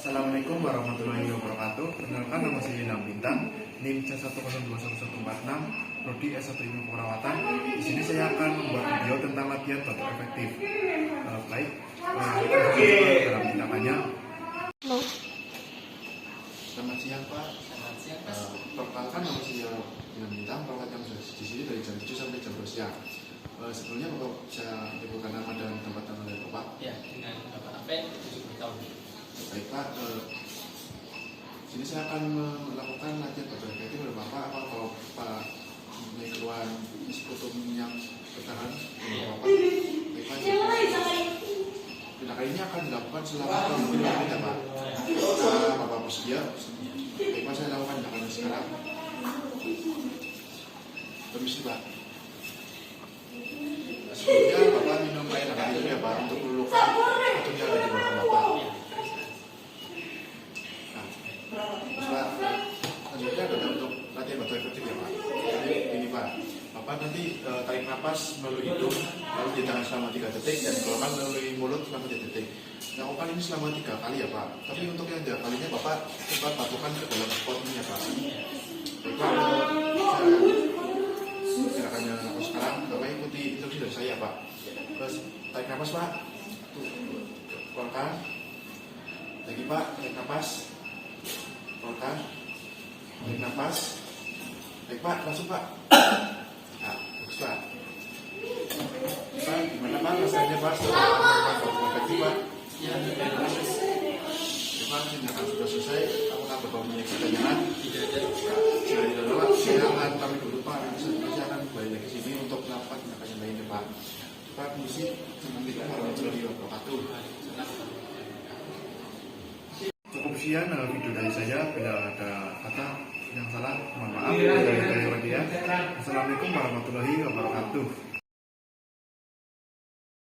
Assalamualaikum warahmatullahi wabarakatuh. Perkenalkan, nama saya Lina Bintang, NIM C1021146, Prodi S1 Ilmu Keperawatan. Di sini saya akan membuat video tentang latihan batuk efektif. Baik, dalam tindakannya. Selamat siang Pak. Selamat siang Mas. Perkenalkan, nama saya Lina Bintang, perawat yang sudah di sini dari jam 7 sampai jam 2 siang. Sebelumnya Bapak bisa menyebutkan nama dan tempat tanggal lahir Bapak? Ya, dengan Bapak Afen, 70 tahun. Baik Pak, sini saya akan melakukan latihan batuk efektif oleh Bapak. Apa kalau Pak mempunyai keluhan sekutum yang bertahan oleh Bapak? Baik Pak, tindakan ini akan dilakukan selama 2 menit ya Pak. Bapak bersedia? Baik Pak, saya lakukan tindakan sekarang. Permisi Pak. Sebelumnya Bapak minum air hangat dulu ya Pak, untuk meluluhkan batuk yang ada di bawah Bapak. Pak, selanjutnya adalah untuk latihan batuk efektif ya Pak. Jadi ini Pak, Bapak nanti tarik nafas melalui hidung, lalu ditahan selama 3 detik dan keluarkan melalui mulut selama 3 detik. Lakukan ini selama 3 kali ya Pak. Tapi untuk yang 3 kalinya Bapak coba patukan ke dalam spot ini ya Pak. Baik Pak, gerakannya nafas sekarang, Bapak ikuti instruksi dari saya Pak. Terus tarik nafas Pak, keluarkan. Lagi Pak, tarik nafas. Keluarkan, tarik nafas. Baik Pak, langsung Pak. Nah, bagus Pak. Pak, gimana Pak rasanya Pak setelah melakukan batuk efektif Pak? Ya, bagus. Pak, tindakan sudah selesai. Apakah Bapak punya pertanyaan? Tidak ada. Jika tidak ada Pak, silakan kami dulu Pak. Saya akan kembali lagi sini untuk melakukan tindakan yang lainnya Pak. Pak, misi Assalamualaikum warahmatullahi wabarakatuh. Cukup sekian video dari saya. Bila ada kata yang salah, mohon maaf. Assalamualaikum warahmatullahi wabarakatuh.